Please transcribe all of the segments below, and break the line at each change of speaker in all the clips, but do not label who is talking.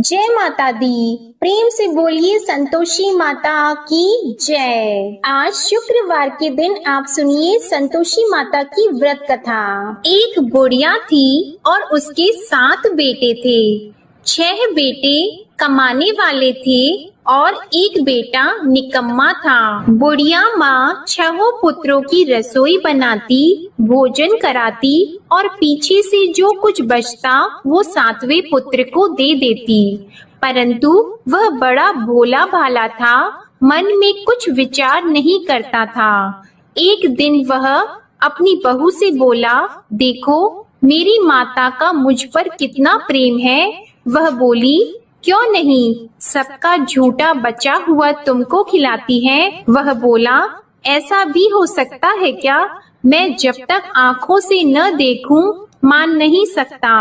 जय माता दी। प्रेम से बोलिए संतोषी माता की जय। आज शुक्रवार के दिन आप सुनिए संतोषी माता की व्रत कथा। एक बुढ़िया थी और उसके 7 बेटे थे। 6 बेटे कमाने वाले थे और एक बेटा निकम्मा था। बुढ़िया माँ 6 पुत्रों की रसोई बनाती, भोजन कराती और पीछे से जो कुछ बचता वो 7वें पुत्र को दे देती। परंतु वह बड़ा भोला भाला था, मन में कुछ विचार नहीं करता था। एक दिन वह अपनी बहू से बोला, देखो मेरी माता का मुझ पर कितना प्रेम है। वह बोली, क्यों नहीं, सबका झूठा बचा हुआ तुमको खिलाती है। वह बोला, ऐसा भी हो सकता है क्या? मैं जब तक आंखों से न देखूं मान नहीं सकता।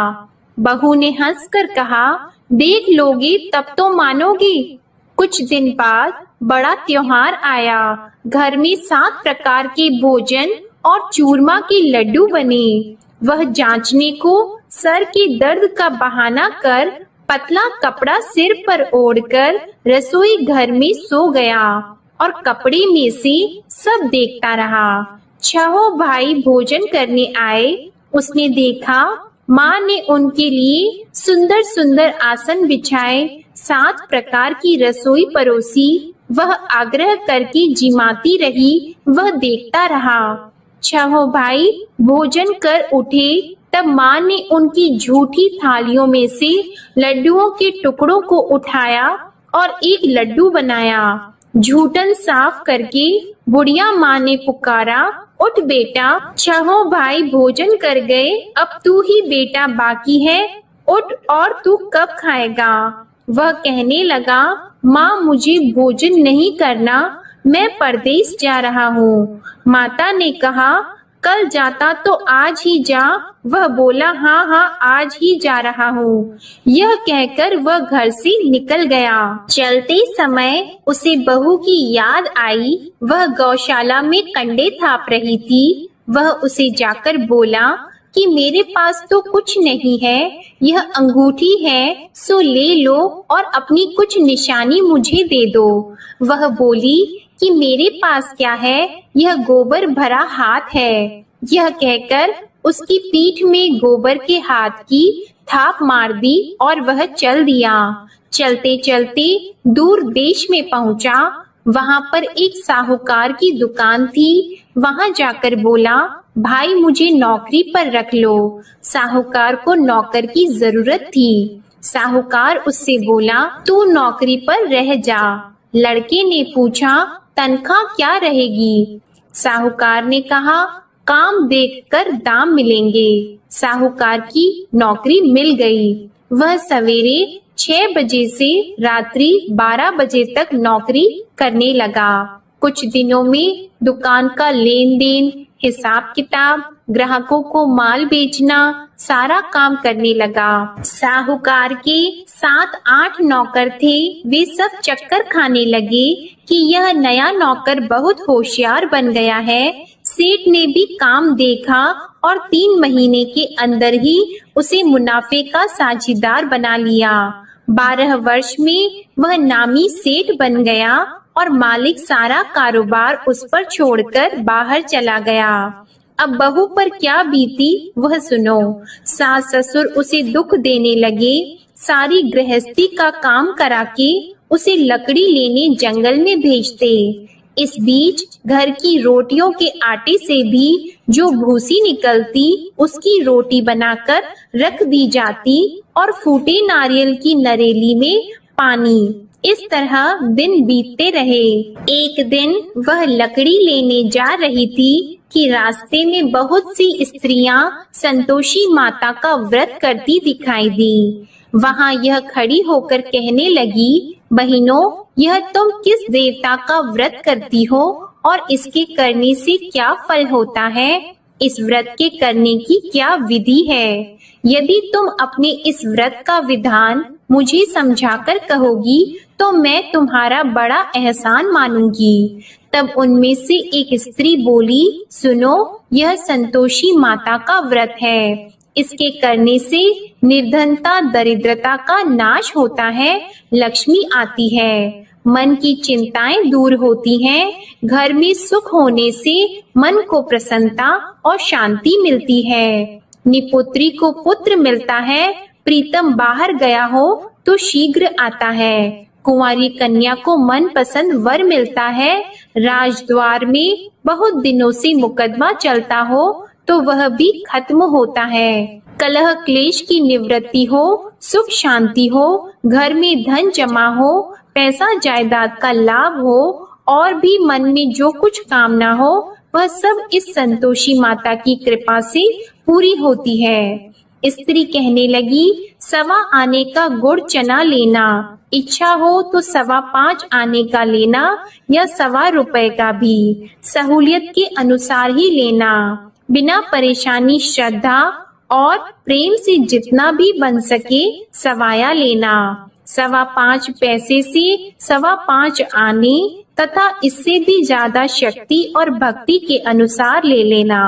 बहू ने हंसकर कहा, देख लोगी तब तो मानोगी। कुछ दिन बाद बड़ा त्योहार आया। घर में 7 प्रकार के भोजन और चूरमा के लड्डू बने। वह जांचने को सर के दर्द का बहाना कर पतला कपड़ा सिर पर ओढ़कर रसोई घर में सो गया और कपड़े में से सब देखता रहा। 6 भाई भोजन करने आए। उसने देखा माँ ने उनके लिए सुंदर सुंदर आसन बिछाए, 7 प्रकार की रसोई परोसी। वह आग्रह करके जिमाती रही, वह देखता रहा। 6 भाई भोजन कर उठे तब माँ ने उनकी झूठी थालियों में से लड्डुओं के टुकड़ों को उठाया और एक लड्डू बनाया। झूठन साफ करके बुढ़िया माँ ने पुकारा, उठ बेटा, 6 भाई भोजन कर गए, अब तू ही बेटा बाकी है, उठ और तू कब खाएगा? वह कहने लगा, माँ मुझे भोजन नहीं करना, मैं परदेश जा रहा हूँ। माता ने कहा, कल जाता तो आज ही जा। वह बोला, हाँ हाँ आज ही जा रहा हूँ। यह कहकर वह घर से निकल गया। चलते समय उसे बहू की याद आई। वह गौशाला में कंडे थाप रही थी। वह उसे जाकर बोला कि मेरे पास तो कुछ नहीं है, यह अंगूठी है, सो ले लो और अपनी कुछ निशानी मुझे दे दो। वह बोली कि मेरे पास क्या है, यह गोबर भरा हाथ है। यह कहकर उसकी पीठ में गोबर के हाथ की थाप मार दी और वह चल दिया। चलते चलते दूर देश में पहुंचा। वहां पर एक साहूकार की दुकान थी। वहां जाकर बोला, भाई मुझे नौकरी पर रख लो। साहूकार को नौकर की जरूरत थी। साहूकार उससे बोला, तू नौकरी पर रह जा। लड़के ने पूछा, तनख्वाह क्या रहेगी? साहूकार ने कहा, काम देखकर दाम मिलेंगे। साहूकार की नौकरी मिल गई। वह सवेरे 6 बजे से रात्रि 12 बजे तक नौकरी करने लगा। कुछ दिनों में दुकान का लेन देन, हिसाब किताब, ग्राहकों को माल बेचना, सारा काम करने लगा। साहूकार के 7-8 नौकर थे। वे सब चक्कर खाने लगे कि यह नया नौकर बहुत होशियार बन गया है। सेठ ने भी काम देखा और 3 महीने के अंदर ही उसे मुनाफे का साझीदार बना लिया। 12 वर्ष में वह नामी सेठ बन गया और मालिक सारा कारोबार उस पर छोड़कर बाहर चला गया। अब बहू पर क्या बीती वह सुनो। सास ससुर उसे दुख देने लगे। सारी गृहस्थी का काम करा के उसे लकड़ी लेने जंगल में भेजते। इस बीच घर की रोटियों के आटे से भी जो भूसी निकलती उसकी रोटी बनाकर रख दी जाती और फूटे नारियल की नरेली में पानी। इस तरह दिन बीतते रहे। एक दिन वह लकड़ी लेने जा रही थी कि रास्ते में बहुत सी स्त्रियां संतोषी माता का व्रत करती दिखाई दी। वहां यह खड़ी होकर कहने लगी, बहनों, यह तुम किस देवता का व्रत करती हो और इसके करने से क्या फल होता है? इस व्रत के करने की क्या विधि है? यदि तुम अपने इस व्रत का विधान मुझे समझाकर कहोगी तो मैं तुम्हारा बड़ा एहसान मानूंगी। तब उनमें से एक स्त्री बोली, सुनो, यह संतोषी माता का व्रत है। इसके करने से निर्धनता दरिद्रता का नाश होता है, लक्ष्मी आती है, मन की चिंताएं दूर होती हैं, घर में सुख होने से मन को प्रसन्नता और शांति मिलती है। निपुत्री को पुत्र मिलता है, प्रीतम बाहर गया हो तो शीघ्र आता है। कुंवारी कन्या को मनपसंद वर मिलता है। राजद्वार में बहुत दिनों से मुकदमा चलता हो तो वह भी खत्म होता है। कलह क्लेश की निवृत्ति हो, सुख शांति हो, घर में धन जमा हो, पैसा जायदाद का लाभ हो और भी मन में जो कुछ कामना हो वह सब इस संतोषी माता की कृपा से पूरी होती है। स्त्री कहने लगी, 1.25 आने का गुड़ चना लेना, इच्छा हो तो 5.25 आने का लेना या 1.25 रुपए का भी, सहूलियत के अनुसार ही लेना, बिना परेशानी श्रद्धा और प्रेम से जितना भी बन सके सवाया लेना। 5.25 पैसे से 5.25 आने तथा इससे भी ज्यादा शक्ति और भक्ति के अनुसार ले लेना।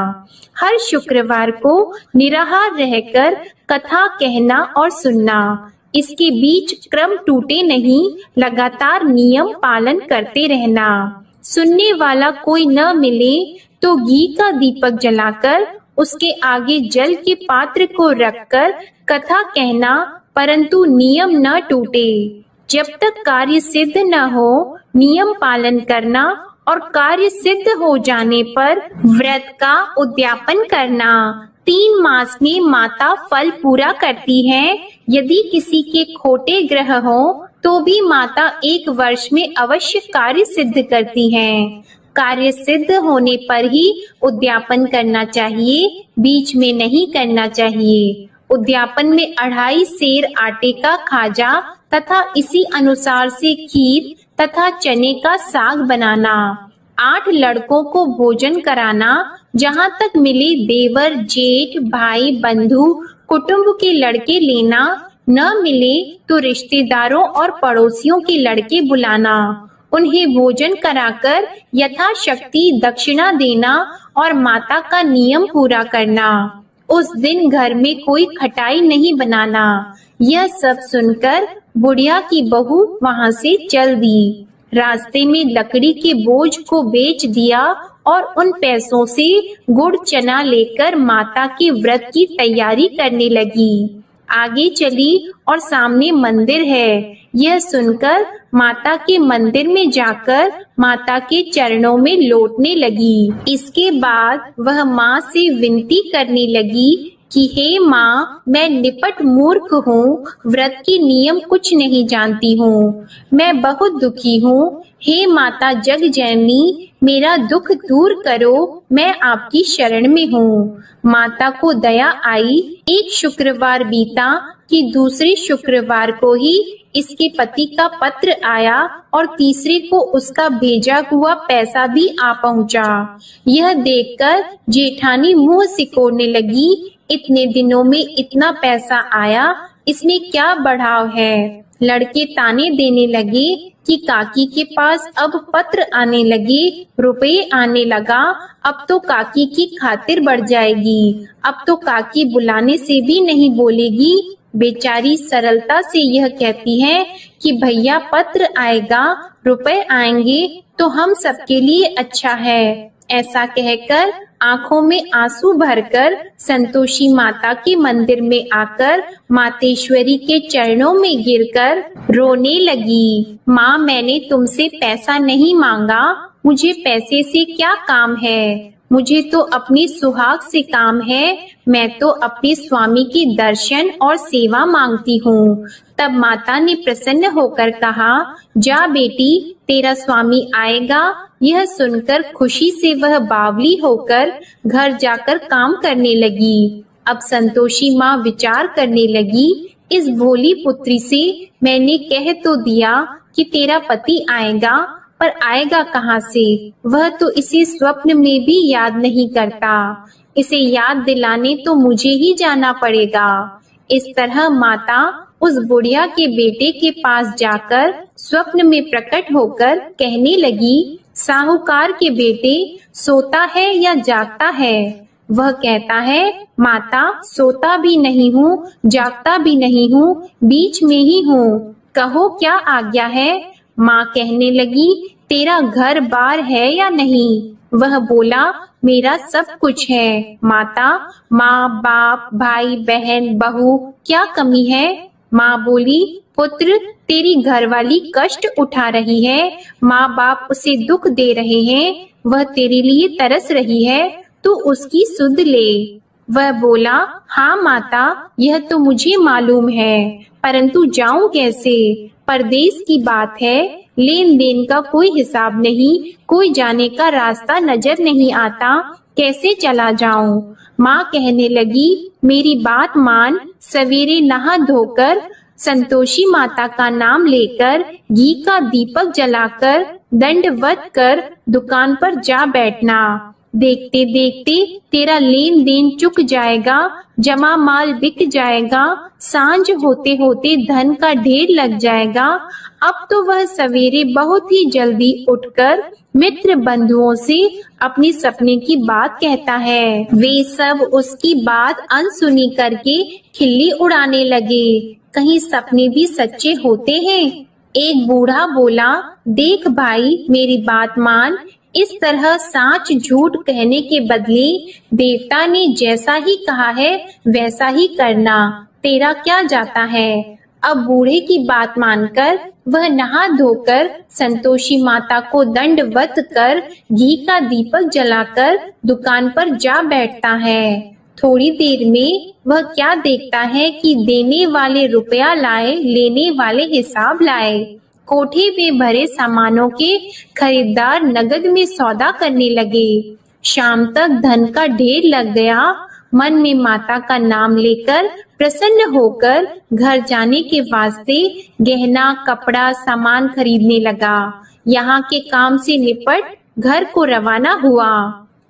हर शुक्रवार को निराहार रहकर कथा कहना और सुनना। इसके बीच क्रम टूटे नहीं, लगातार नियम पालन करते रहना। सुनने वाला कोई न मिले तो घी का दीपक जलाकर उसके आगे जल के पात्र को रखकर कथा कहना, परंतु नियम न टूटे। जब तक कार्य सिद्ध न हो नियम पालन करना और कार्य सिद्ध हो जाने पर व्रत का उद्यापन करना। 3 मास में माता फल पूरा करती है। यदि किसी के खोटे ग्रह हो तो भी माता 1 वर्ष में अवश्य कार्य सिद्ध करती हैं। कार्य सिद्ध होने पर ही उद्यापन करना चाहिए, बीच में नहीं करना चाहिए। उद्यापन में 2.5 सेर आटे का खाजा तथा इसी अनुसार से खीर तथा चने का साग बनाना। 8 लड़कों को भोजन कराना। जहाँ तक मिले देवर, जेठ, भाई, बंधु, कुटुंब के लड़के लेना। न मिले तो रिश्तेदारों और पड़ोसियों के लड़के बुलाना। उन्हें भोजन कराकर यथाशक्ति दक्षिणा देना और माता का नियम पूरा करना। उस दिन घर में कोई खटाई नहीं बनाना। यह सब सुनकर बुढ़िया की बहू वहां से चल दी। रास्ते में लकड़ी के बोझ को बेच दिया और उन पैसों से गुड़ चना लेकर माता के व्रत की तैयारी करने लगी। आगे चली और सामने मंदिर है। यह सुनकर माता के मंदिर में जाकर माता के चरणों में लौटने लगी। इसके बाद वह माँ से विनती करने लगी कि हे माँ, मैं निपट मूर्ख हूँ, व्रत के नियम कुछ नहीं जानती हूँ, मैं बहुत दुखी हूँ। हे माता जग जननी, मेरा दुख दूर करो, मैं आपकी शरण में हूँ। माता को दया आई। एक शुक्रवार बीता कि दूसरे शुक्रवार को ही इसके पति का पत्र आया और तीसरे को उसका भेजा हुआ पैसा भी आ पहुँचा। यह देखकर जेठानी मुंह सिकोड़ने लगी। इतने दिनों में इतना पैसा आया, इसमें क्या बढ़ाव है। लड़के ताने देने लगे कि काकी के पास अब पत्र आने लगे, रुपये आने लगा, अब तो काकी की खातिर बढ़ जाएगी, अब तो काकी बुलाने से भी नहीं बोलेगी। बेचारी सरलता से यह कहती है कि भैया पत्र आएगा, रुपए आएंगे तो हम सबके लिए अच्छा है। ऐसा कहकर आंखों में आंसू भरकर संतोषी माता के मंदिर में आकर मातेश्वरी के चरणों में गिरकर रोने लगी। माँ, मैंने तुमसे पैसा नहीं मांगा, मुझे पैसे से क्या काम है, मुझे तो अपनी सुहाग से काम है, मैं तो अपने स्वामी की दर्शन और सेवा मांगती हूँ। तब माता ने प्रसन्न होकर कहा, जा बेटी, तेरा स्वामी आएगा। यह सुनकर खुशी से वह बावली होकर घर जाकर काम करने लगी। अब संतोषी माँ विचार करने लगी, इस भोली पुत्री से मैंने कह तो दिया कि तेरा पति आएगा, पर आएगा कहाँ से? वह तो इसे स्वप्न में भी याद नहीं करता। इसे याद दिलाने तो मुझे ही जाना पड़ेगा। इस तरह माता उस बुढ़िया के बेटे के पास जाकर स्वप्न में प्रकट होकर कहने लगी, साहूकार के बेटे, सोता है या जागता है? वह कहता है, माता सोता भी नहीं हूँ, जागता भी नहीं हूँ, बीच में ही हूँ, कहो क्या आज्ञा है। माँ कहने लगी, तेरा घर बार है या नहीं। वह बोला, मेरा सब कुछ है माता, माँ बाप भाई बहन बहू क्या कमी है। माँ बोली, पुत्र तेरी घरवाली कष्ट उठा रही है, माँ बाप उसे दुख दे रहे हैं, वह तेरे लिए तरस रही है, तू उसकी सुध ले। वह बोला, हाँ माता यह तो मुझे मालूम है, परंतु जाऊं कैसे, परदेश की बात है, लेन देन का कोई हिसाब नहीं, कोई जाने का रास्ता नजर नहीं आता, कैसे चला जाऊं। माँ कहने लगी, मेरी बात मान, सवेरे नहा धोकर संतोषी माता का नाम लेकर घी का दीपक जलाकर दंडवत कर दुकान पर जा बैठना। देखते देखते तेरा लेन देन चुक जाएगा, जमा माल बिक जाएगा, सांझ होते होते धन का ढेर लग जाएगा। अब तो वह सवेरे बहुत ही जल्दी उठकर मित्र बंधुओं से अपनी सपने की बात कहता है। वे सब उसकी बात अनसुनी करके खिल्ली उड़ाने लगे। कहीं सपने भी सच्चे होते हैं। एक बूढ़ा बोला, देख भाई मेरी बात मान, इस तरह साच झूठ कहने के बदले देवता ने जैसा ही कहा है वैसा ही करना, तेरा क्या जाता है। अब बूढ़े की बात मानकर वह नहा धोकर संतोषी माता को दंडवत कर घी का दीपक जलाकर दुकान पर जा बैठता है। थोड़ी देर में वह क्या देखता है कि देने वाले रुपया लाए, लेने वाले हिसाब लाए। कोठे में भरे सामानों के खरीदार नगद में सौदा करने लगे। शाम तक धन का ढेर लग गया। मन में माता का नाम लेकर प्रसन्न होकर घर जाने के वास्ते गहना कपड़ा सामान खरीदने लगा। यहाँ के काम से निपट घर को रवाना हुआ।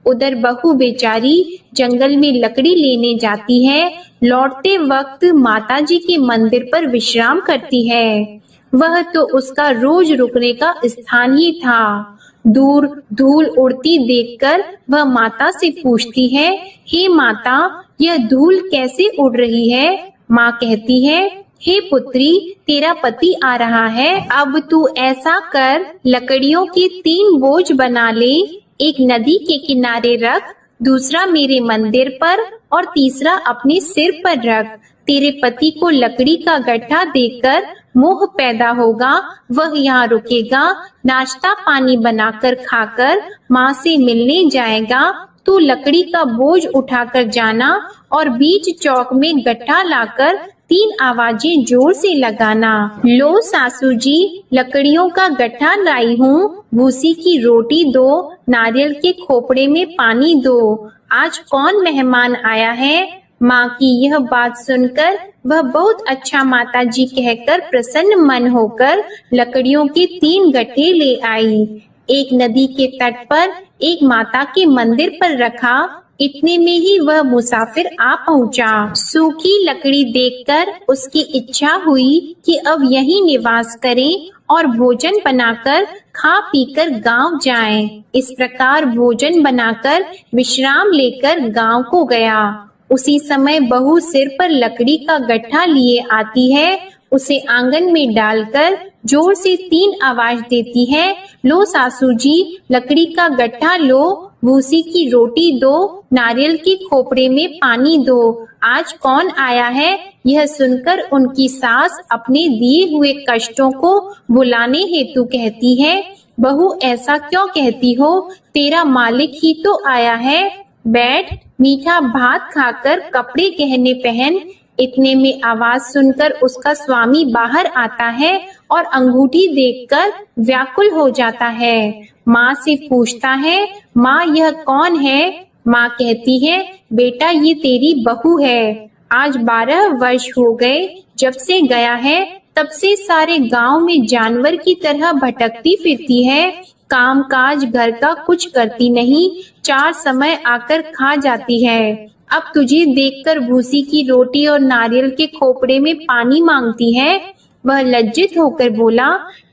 उधर बहू बेचारी जंगल में लकड़ी लेने जाती है। लौटते वक्त माताजी के मंदिर पर विश्राम करती है। वह तो उसका रोज रुकने का स्थान ही था। दूर धूल उड़ती देखकर वह माता से पूछती है, हे माता यह धूल कैसे उड़ रही है। माँ कहती है, हे पुत्री तेरा पति आ रहा है, अब तू ऐसा कर लकड़ियों के 3 बोझ बना ले, एक नदी के किनारे रख, दूसरा मेरे मंदिर पर और तीसरा अपने सिर पर रख। तेरे पति को लकड़ी का गड्ढा देकर मोह पैदा होगा, वह यहाँ रुकेगा, नाश्ता पानी बनाकर खाकर माँ से मिलने जाएगा। तू लकड़ी का बोझ उठाकर जाना और बीच चौक में गड्ढा लाकर 3 आवाजें जोर से लगाना। लो सासू जी लकड़ियों का गड्ढा लाई हूँ, भूसी की रोटी दो, नारियल के खोपड़े में पानी दो, आज कौन मेहमान आया है। माँ की यह बात सुनकर वह बहुत अच्छा माताजी कहकर प्रसन्न मन होकर लकड़ियों के 3 गट्ठे ले आई। एक नदी के तट पर एक माता के मंदिर पर रखा। इतने में ही वह मुसाफिर आ पहुँचा। सूखी लकड़ी देखकर उसकी इच्छा हुई कि अब यहीं निवास करें और भोजन बनाकर खा पीकर गांव जाएं। इस प्रकार भोजन बनाकर विश्राम लेकर गांव को गया। उसी समय बहू सिर पर लकड़ी का गट्ठा लिए आती है। उसे आंगन में डालकर जोर से 3 आवाज देती है, लो सासू जी लकड़ी का गट्ठा लो, भूसी की रोटी दो, नारियल के खोपड़े में पानी दो, आज कौन आया है। यह सुनकर उनकी सास अपने दिए हुए कष्टों को भुलाने हेतु कहती है, बहू ऐसा क्यों कहती हो, तेरा मालिक ही तो आया है, बैठ मीठा भात खाकर कपड़े गहने पहन। इतने में आवाज सुनकर उसका स्वामी बाहर आता है और अंगूठी देखकर व्याकुल हो जाता है। माँ से पूछता है, माँ यह कौन है। माँ कहती है, बेटा ये तेरी बहू है। आज 12 वर्ष हो गए जब से गया है, तब से सारे गांव में जानवर की तरह भटकती फिरती है। काम काज घर का कुछ करती नहीं, 4 समय आकर खा जाती है। अब तुझे देखकर भूसी की रोटी और नारियल के खोपड़े में पानी मांगती है। वह लज्जित होकर बोला,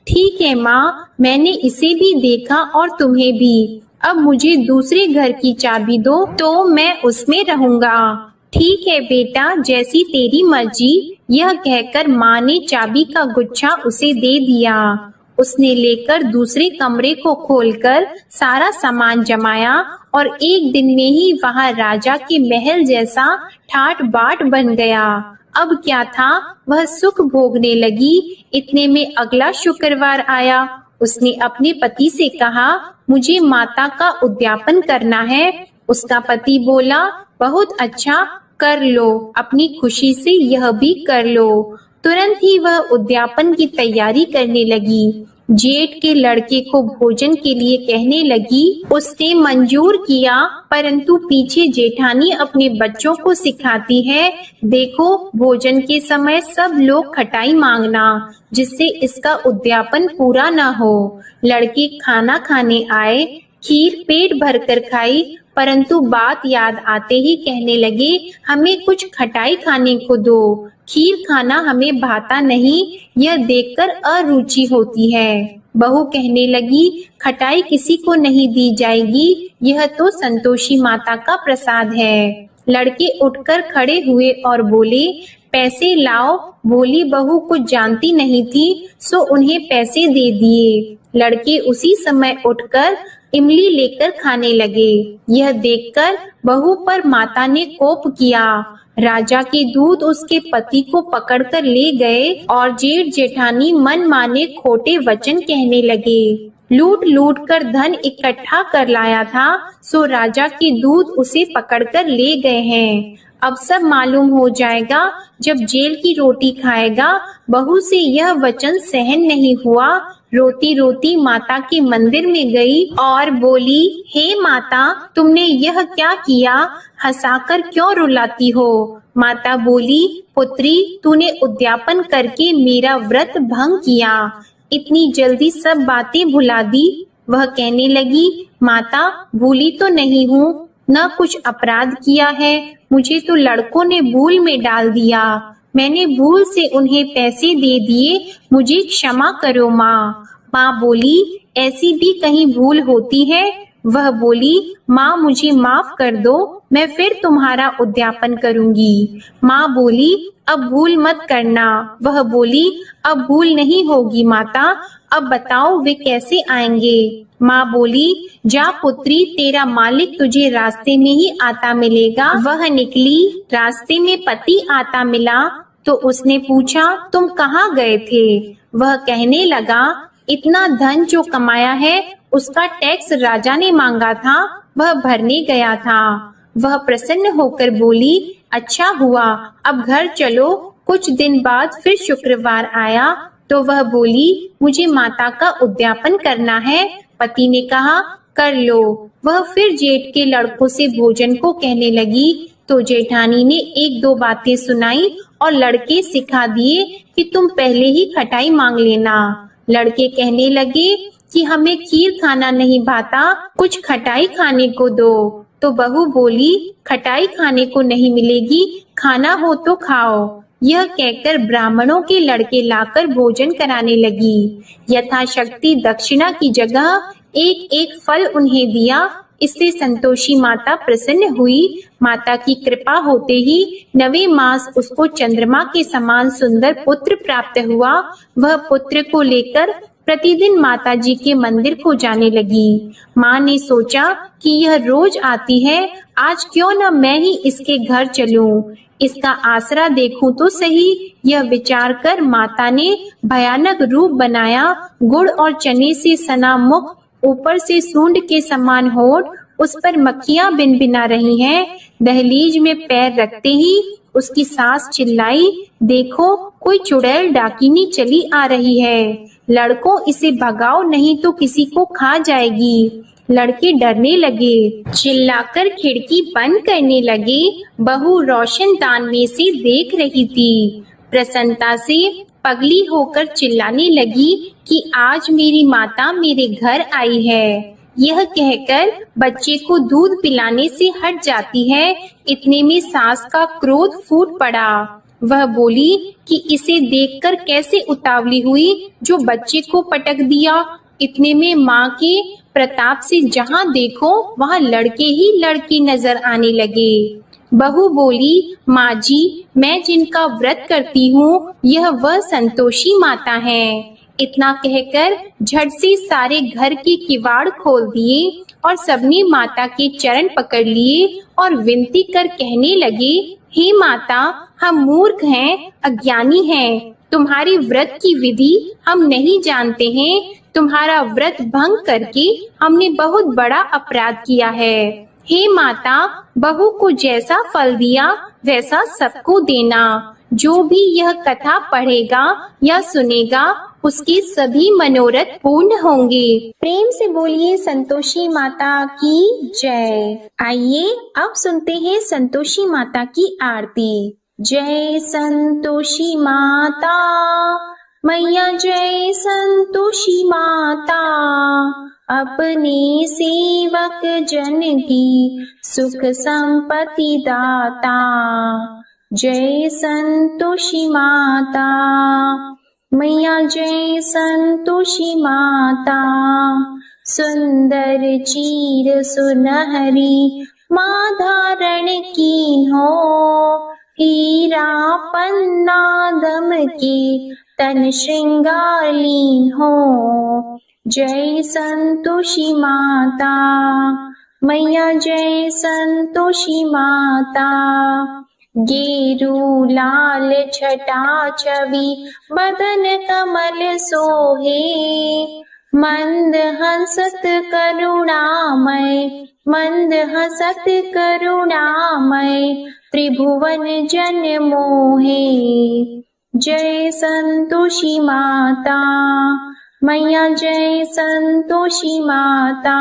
ठीक है माँ, मैंने इसे भी देखा और तुम्हें भी। अब मुझे दूसरे घर की चाबी दो तो मैं उसमें रहूंगा। ठीक है बेटा, जैसी तेरी मर्जी। यह कहकर माँ ने चाबी का गुच्छा उसे दे दिया। उसने लेकर दूसरे कमरे को खोलकर सारा सामान जमाया और एक दिन में ही वहाँ राजा के महल जैसा ठाट बाट बन गया। अब क्या था, वह सुख भोगने लगी। इतने में अगला शुक्रवार आया। उसने अपने पति से कहा, मुझे माता का उद्यापन करना है। उसका पति बोला, बहुत अच्छा, कर लो, अपनी खुशी से यह भी कर लो। तुरंत ही वह उद्यापन की तैयारी करने लगी। जेठ के लड़के को भोजन के लिए कहने लगी। उसने मंजूर किया, परंतु पीछे जेठानी अपने बच्चों को सिखाती है, देखो भोजन के समय सब लोग खटाई मांगना, जिससे इसका उद्यापन पूरा न हो। लड़के खाना खाने आए, खीर पेट भरकर खाई, परंतु बात याद आते ही कहने लगे, हमें कुछ खटाई खाने को दो, खीर खाना हमें भाता नहीं, यह देखकर अरुचि होती है। बहू कहने लगी, खटाई किसी को नहीं दी जाएगी, यह तो संतोषी माता का प्रसाद है। लड़के उठकर खड़े हुए और बोले, पैसे लाओ। भोली बहू कुछ जानती नहीं थी, सो उन्हें पैसे दे दिए। लड़के उसी समय उठकर इमली लेकर खाने लगे। यह देखकर बहू पर माता ने कोप किया। राजा के दूत उसके पति को पकड़कर ले गए और जेठ जेठानी मन माने खोटे वचन कहने लगे। लूट लूट कर धन इकट्ठा कर लाया था, सो राजा के दूत उसे पकड़कर ले गए हैं। अब सब मालूम हो जाएगा जब जेल की रोटी खाएगा। बहू से यह वचन सहन नहीं हुआ। रोती रोती माता के मंदिर में गई और बोली, हे माता, तुमने यह क्या किया? हंसाकर क्यों रुलाती हो? माता बोली, पुत्री, तूने उद्यापन करके मेरा व्रत भंग किया, इतनी जल्दी सब बातें भुला दी। वह कहने लगी, माता, भूली तो नहीं हूँ, न कुछ अपराध किया है, मुझे तो लड़कों ने भूल में डाल दिया, मैंने भूल से उन्हें पैसे दे दिए, मुझे क्षमा करो माँ। माँ बोली, ऐसी भी कहीं भूल होती है? वह बोली, माँ मुझे माफ कर दो, मैं फिर तुम्हारा उद्यापन करूंगी। माँ बोली, अब भूल मत करना। वह बोली, अब भूल नहीं होगी माता, अब बताओ वे कैसे आएंगे? माँ बोली, जा पुत्री, तेरा मालिक तुझे रास्ते में ही आता मिलेगा। वह निकली, रास्ते में पति आता मिला तो उसने पूछा, तुम कहाँ गए थे? वह कहने लगा, इतना धन जो कमाया है उसका टैक्स राजा ने मांगा था, वह भरने गया था। वह प्रसन्न होकर बोली, अच्छा हुआ, अब घर चलो। कुछ दिन बाद फिर शुक्रवार आया तो वह बोली, मुझे माता का उद्यापन करना है। पति ने कहा, कर लो। वह फिर जेठ के लड़कों से भोजन को कहने लगी तो जेठानी ने एक दो बातें सुनाई और लड़के सिखा दिए कि तुम पहले ही खटाई मांग लेना। लड़के कहने लगे कि हमें खीर खाना नहीं भाता, कुछ खटाई खाने को दो। तो बहू बोली, खटाई खाने को नहीं मिलेगी, खाना हो तो खाओ। यह कहकर ब्राह्मणों के लड़के लाकर भोजन कराने लगी। यथाशक्ति दक्षिणा की जगह एक एक फल उन्हें दिया। इससे संतोषी माता प्रसन्न हुई। माता की कृपा होते ही 9वें मास उसको चंद्रमा के समान सुंदर पुत्र प्राप्त हुआ। वह पुत्र को लेकर प्रतिदिन माता जी के मंदिर को जाने लगी। माँ ने सोचा कि यह रोज आती है, आज क्यों न मैं ही इसके घर चलूं, इसका आसरा देखूं तो सही। यह विचार कर माता ने भयानक रूप बनाया। गुड़ और चने से सना मुख, ऊपर से सूंड के समान होठ, उस पर मक्खियां भिनभिना रही हैं। दहलीज में पैर रखते ही उसकी सास चिल्लाई, देखो कोई चुड़ैल डाकिनी चली आ रही है, लड़कों इसे भगाओ नहीं तो किसी को खा जाएगी। लड़के डरने लगे, चिल्लाकर खिड़की बंद करने लगे। बहू रोशनदान में से देख रही थी। प्रसन्नता से पगली होकर चिल्लाने लगी कि आज मेरी माता मेरे घर आई है। यह कहकर बच्चे को दूध पिलाने से हट जाती है। इतने में सास का क्रोध फूट पड़ा। वह बोली कि इसे देखकर कैसे उतावली हुई जो बच्चे को पटक दिया। इतने में माँ के प्रताप से जहाँ देखो वहाँ लड़के ही लड़की नजर आने लगे। बहू बोली, माँ जी, मैं जिनका व्रत करती हूँ यह वह संतोषी माता है। इतना कहकर झट से सारे घर के किवाड़ खोल दिए और सबने माता के चरण पकड़ लिए और विनती कर कहने लगे, हे माता, हम मूर्ख हैं, अज्ञानी हैं, तुम्हारी व्रत की विधि हम नहीं जानते हैं। तुम्हारा व्रत भंग करके हमने बहुत बड़ा अपराध किया है। हे माता, बहू को जैसा फल दिया वैसा सबको देना। जो भी यह कथा पढ़ेगा या सुनेगा उसके सभी मनोरथ पूर्ण होंगे। प्रेम से बोलिए संतोषी माता की जय। आइए अब सुनते हैं संतोषी माता की आरती। जय संतोषी माता मैया, जय संतोषी माता, अपने सेवक जन की सुख संपत्ति दाता। जय संतोषी माता मैया, जय संतोषी माता, सुंदर चीर सुनहरी माँ धारण की हो, हीरा पन्ना दम के तन श्रृंगार लीन हो। जय संतोषी माता मैया, जय संतोषी माता, गेरू लाल छटा छवि बदन कमल सोहे, मंद हंसत करुणामय, मंद हंसत करुणामय, त्रिभुवन जन मोहे। जय संतोषी माता मैया, जय संतोषी माता,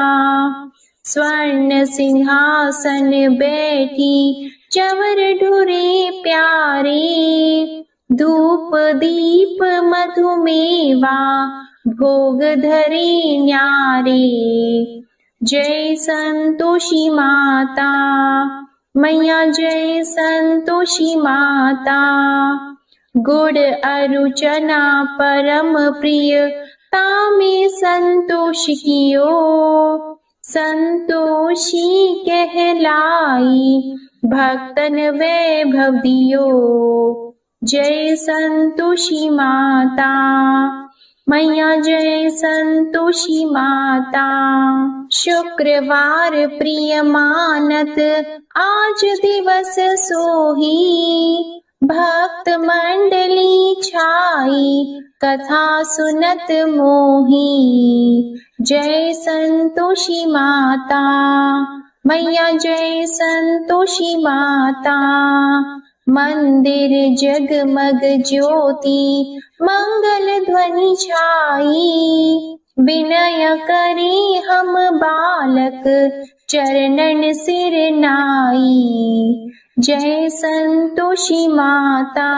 स्वर्ण सिंहासन बैठी चवर ढुरे प्यारे, धूप दीप मधुमेवा भोग धरे न्यारे। जय संतोषी माता मैया, जय संतोषी माता, गुड़ अरु चना परम प्रिय तामे संतोष कियो, संतोषी कहलाई भक्तन वैभव दियो। जय संतोषी माता मैया, जय संतोषी माता, शुक्रवार प्रिय मानत आज दिवस सोही, भक्त मंडली छाई कथा सुनत मोही। जय संतोषी माता मैया, जय संतोषी माता, मंदिर जगमग ज्योति मंगल ध्वनि छाई, विनय करे हम बालक चरणन सिर नाई। जय संतोषी माता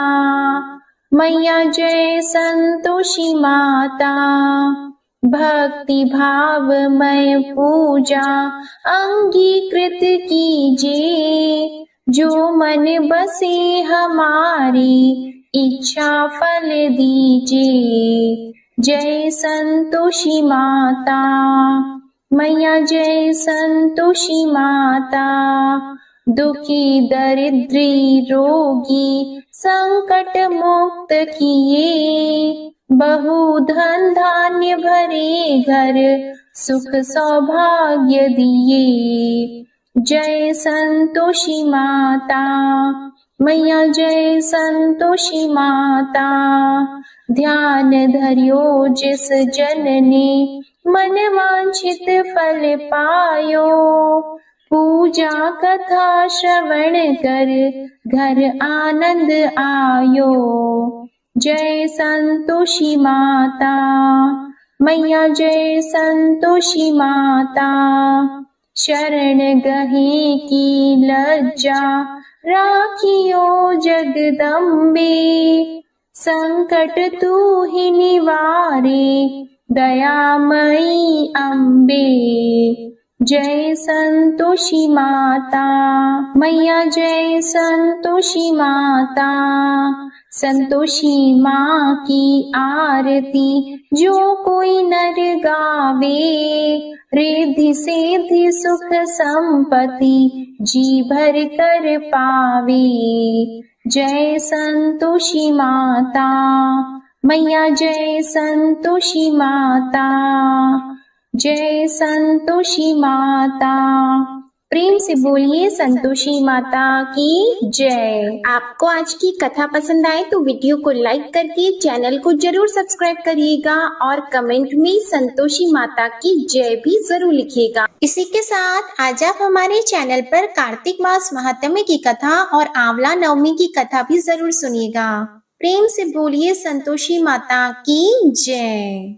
मैया, जय संतोषी माता, भक्ति भावमय पूजा अंगीकृत कीजिए, जो मन बसे हमारी इच्छा फल दीजिए। जय संतोषी माता मैया, जय संतोषी माता, दुखी दरिद्री रोगी संकट मुक्त किए, बहु धन धान्य भरे घर सुख सौभाग्य दिए। जय संतोषी माता मैया, जय संतोषी माता, ध्यान धरियो जिस जन ने मन वांछित फल पायो, पूजा कथा श्रवण कर घर आनंद आयो। जय संतोषी माता मैया, जय संतोषी माता, शरण गहे की लज्जा राखियो जगदम्बे, संकट तू ही निवारे दयामयी अम्बे। जय संतोषी माता। मैया जय संतोषी माता। संतोषी माँ की आरती जो कोई नर गावे, रिद्धि सिद्धि सुख संपत्ति जी भर कर पावे। जय संतोषी माता। मैया जय संतोषी माता। जय संतोषी माता। प्रेम से बोलिए संतोषी माता की जय। आपको आज की कथा पसंद आए तो वीडियो को लाइक करके चैनल को जरूर सब्सक्राइब करिएगा और कमेंट में संतोषी माता की जय भी जरूर लिखिएगा। इसी के साथ आज आप हमारे चैनल पर कार्तिक मास महात्म्य की कथा और आंवला नवमी की कथा भी जरूर सुनिएगा। प्रेम से बोलिए संतोषी माता की जय।